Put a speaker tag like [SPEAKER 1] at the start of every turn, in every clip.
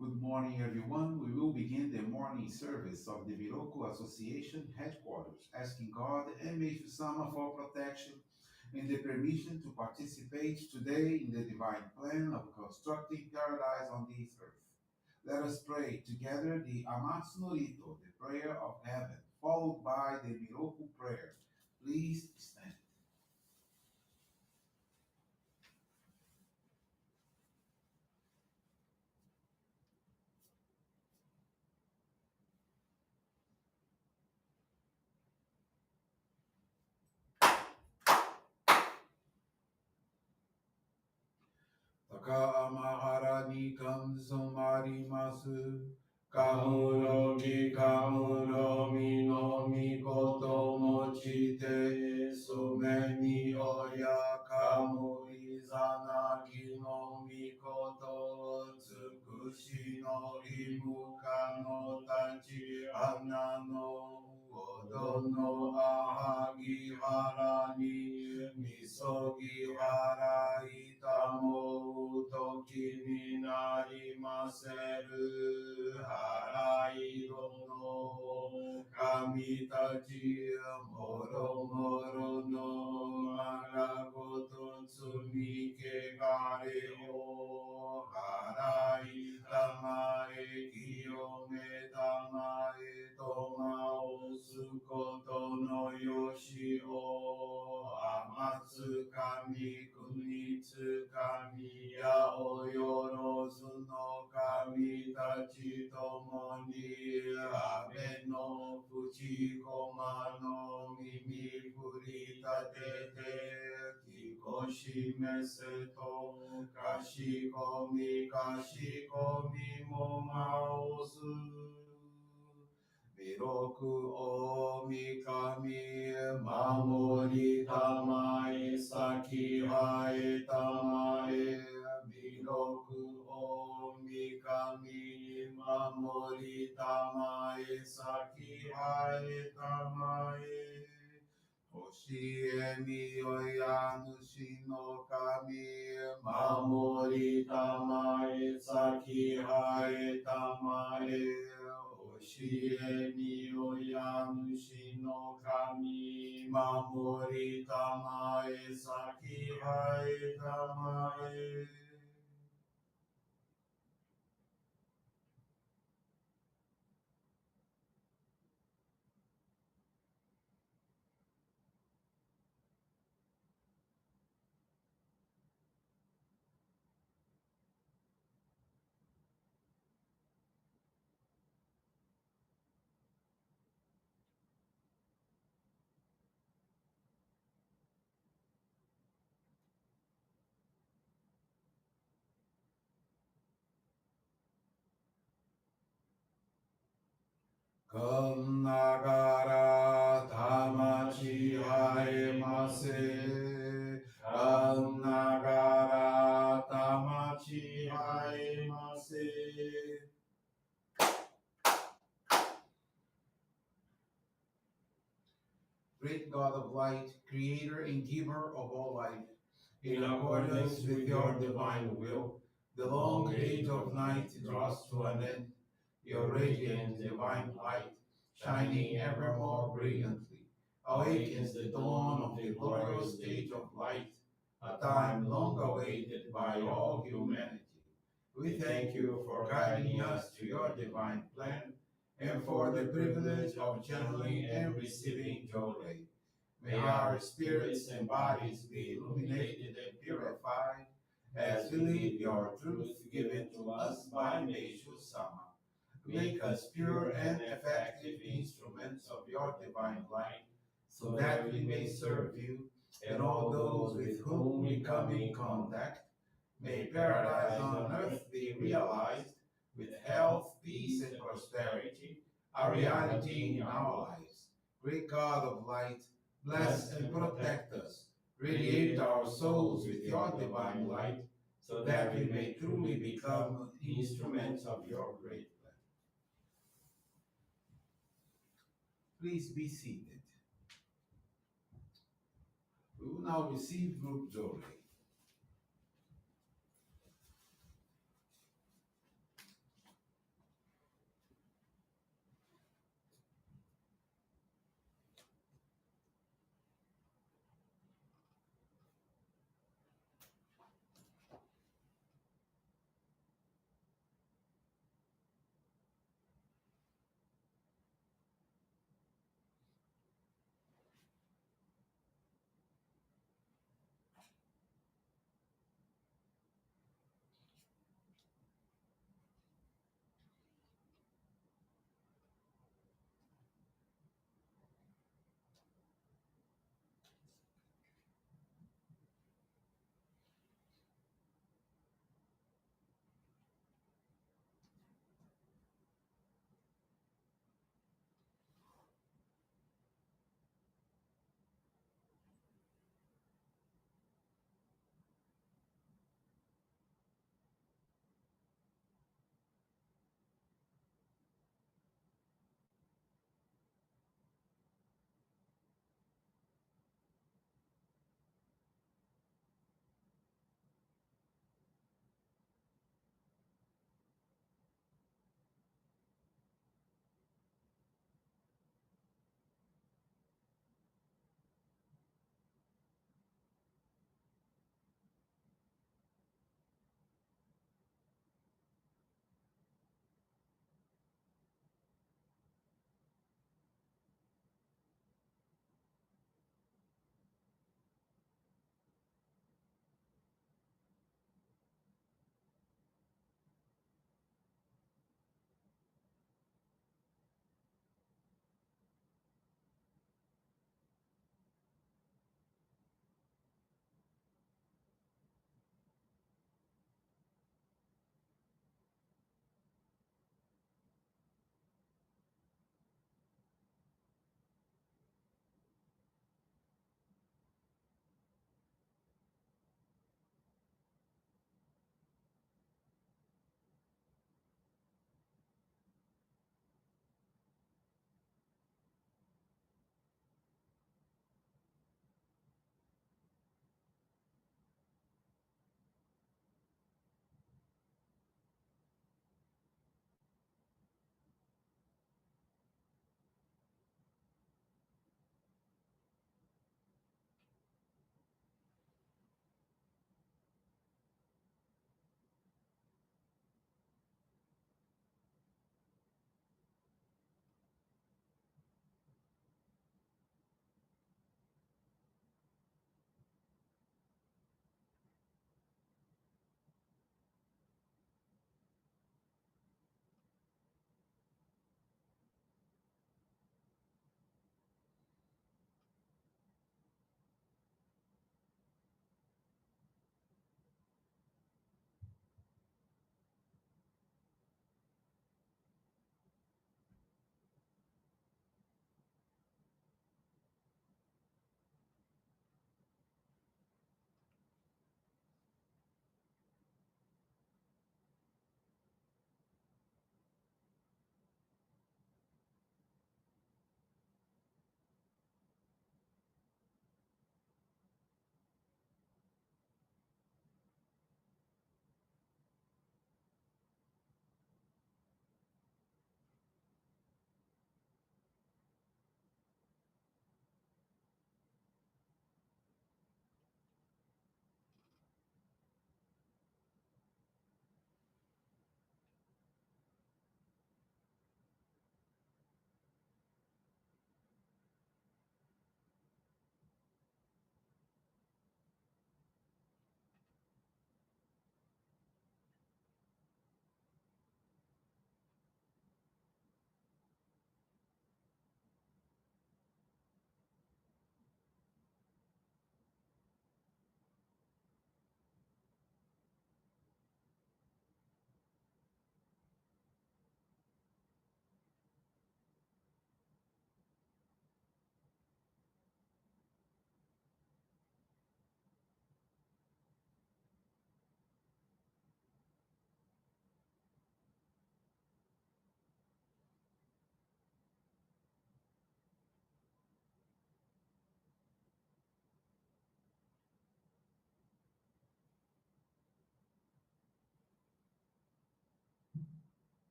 [SPEAKER 1] Good morning, everyone. We will begin the morning service of the Miroku Association headquarters, asking God and Meishu-sama for protection and the permission to participate today in the divine plan of constructing paradise on this earth. Let us pray together the Amatsu-Norito, the prayer of heaven, followed by the Miroku Prayer. Please stand. 高天原に冠染まります。かむろぎかむろみのみこともちて、すめにおやかむいざなぎのみこと、つくしのいむかのたち、あなのおどのあはぎはらに、みそぎはらいたもうときになりませる。はらいどの神たち、もろもろのまがごと罪けがれを払いたまえ清めたまえとまおすことのよしを天つかみ国つかみやおよろずの神たちともに阿部の淵駒の耳振り立ててきこしめせとかしこみもまおす弥勒大神守りたまえ先はえたまえ弥勒大神守りたまえ先はえたまえ教えみよや主の神守りたまえ先はえたまえ教えみよや主の神守りたまえ先はえたまえこんながら魂はえませ。こんながら魂はえませ。Great God of light, creator and giver of all life, in accordance with your divine will, the long age of night draws to an end. Your radiant divine light, shining ever more brilliantly, awakens the dawn of the glorious age of light, a time long awaited by all humanity. We thank you for guiding us to your divine plan and for the privilege of channeling and receiving Johrei. May our spirits and bodies be illuminated and purified as we live your truth given to us by Meishu-sama. Make us pure and effective instruments of your divine light, so that we may serve you and all those with whom we come in contact. May paradise on earth be realized with health, peace, and prosperity, a reality in our lives. Great God of light, bless and protect us. Radiate our souls with your divine light, so that we may truly become instruments of your great plan. Please be seated. We will now receive Group Johrei.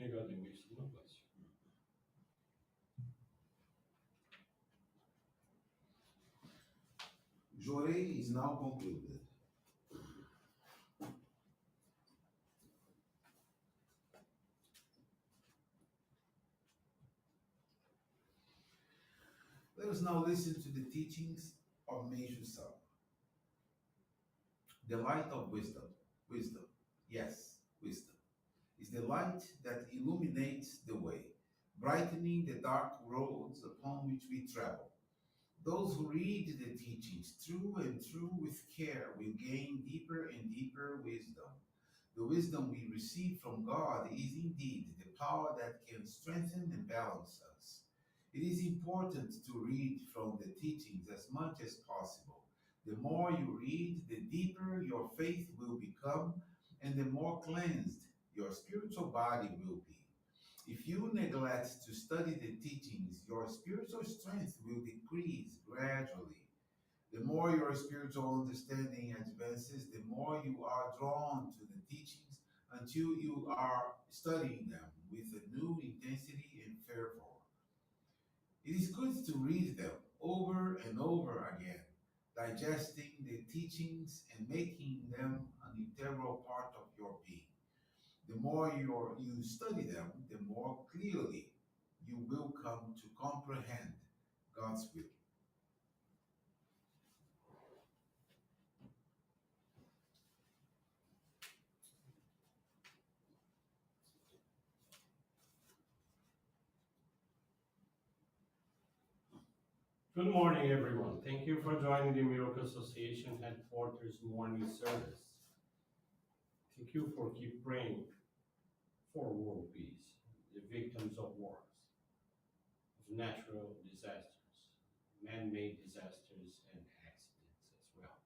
[SPEAKER 2] May God and Meishu-sama bless you.
[SPEAKER 1] Johrei is now concluded. Let us now listen to the teachings of Meishu-sama. The light of wisdom. Wisdom. Yes, wisdom. Is the light that illuminates the way, brightening the dark roads upon which we travel. Those who read the teachings through and through with care will gain deeper and deeper wisdom. The wisdom we receive from God is indeed the power that can strengthen and balance us. It is important to read from the teachings as much as possible. The more you read, the deeper your faith will become, and the more cleansed your spiritual body will be. If you neglect to study the teachings, your spiritual strength will decrease gradually. The more your spiritual understanding advances, the more you are drawn to the teachings until you are studying them with a new intensity and fervor. It is good to read them over and over again, digesting the teachings and making them an integral part of your being. The more you study them, the more clearly you will come to comprehend God's will.
[SPEAKER 2] Good morning, everyone. Thank you for joining the Miroku Association Headquarters morning service. Thank you for keep praying for world peace, the victims of wars, of natural disasters, man-made disasters, and accidents as well.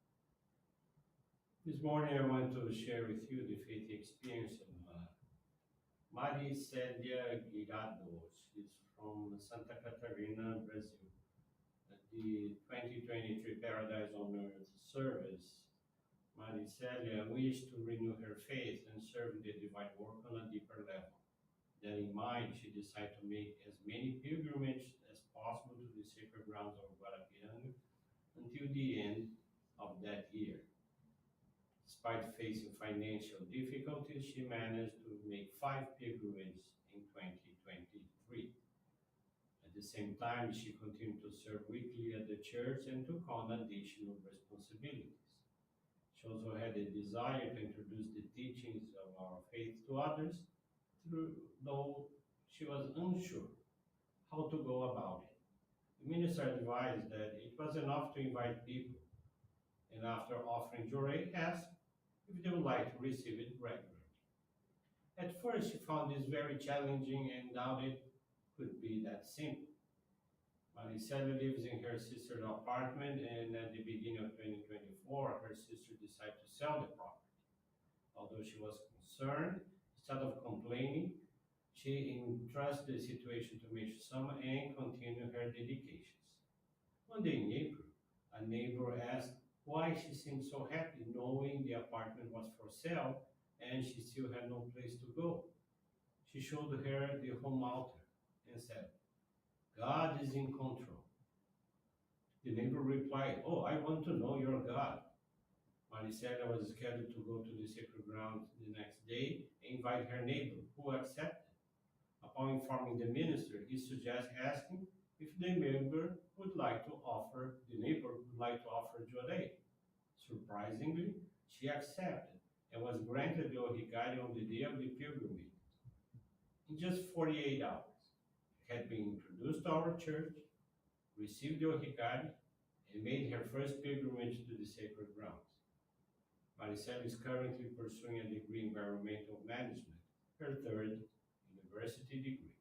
[SPEAKER 2] This morning, I want to share with you the faith experience of Maricelia Guirado. She's from Santa Catarina, Brazil. At the 2023 Paradise on Earth service, Maricelia wished to renew her faith and serve the divine work on a deeper level. That in mind, she decided to make as many pilgrimages as possible to the sacred grounds of Guarapiranga until the end of that year. Despite facing financial difficulties, she managed to make 5 pilgrimages in 2023. At the same time, she continued to serve weekly at the church and took on additional responsibilities. She also had a desire to introduce the teachings of our faith to others, though she was unsure how to go about it. The minister advised that it was enough to invite people, and after offering Johrei, asked if they would like to receive it regularly. At first, she found this very challenging and doubted it could be that simple. Maricela lives in her sister's apartment, and at the beginning of 2024, her sister decided to sell the property. Although she was concerned, instead of complaining, she entrusted the situation to Meishu-sama and continued her dedications. One day in April, a neighbor asked why she seemed so happy knowing the apartment was for sale and she still had no place to go. She showed her the home altar and said, "God is in control." The neighbor replied, "Oh, I want to know your God." Maricela was scheduled to go to the sacred ground the next day and invite her neighbor, who accepted. Upon informing the minister, he suggested asking if the neighbor would like to offer Johrei. Surprisingly, she accepted and was granted the ohikari on the day of the pilgrimage. In just 48 hours, she had been introduced to our church, received the ohikari, and made her first pilgrimage to the sacred grounds. Maricela is currently pursuing a degree in environmental management, her third university degree.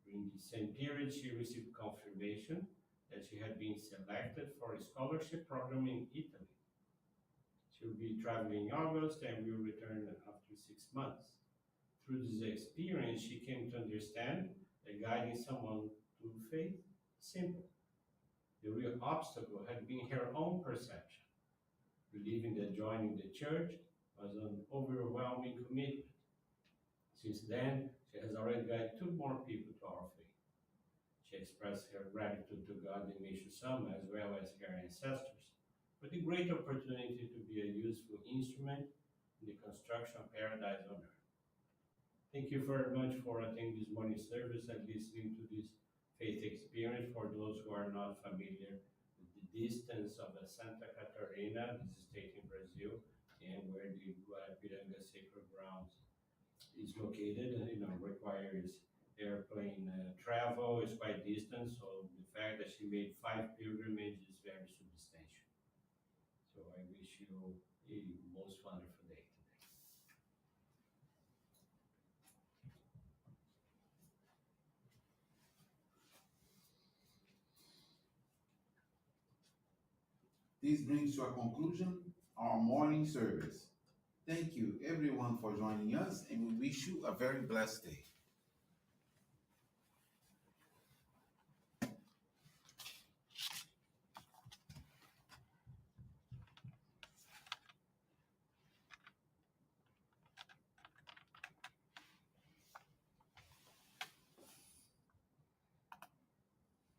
[SPEAKER 2] During the same period, she received confirmation that she had been selected for a scholarship program in Italy. She will be traveling in August and will return after 6 months. Through this experience, she came to understand that guiding someone to faith is simple. The real obstacle had been her own perception, believing that joining the church was an overwhelming commitment. Since then, She has already guided 2 more people to our faith. She expressed her gratitude to God and Meishu-sama as well as her ancestors for the great opportunity to be a useful instrument in the construction of paradise on earth. Thank you very much for attending this morning service and listening to this faith experience. For those who are not familiar with the distance of Santa Catarina, this is state in Brazil, and where the Guarapiranga Sacred Grounds is located, requires airplane travel, is quite distant, so the fact that she made 5 pilgrimages is very substantial. So I wish you a most wonderful day today.
[SPEAKER 1] This brings to a conclusion our morning service. Thank you, everyone, for joining us, and we wish you a very blessed day.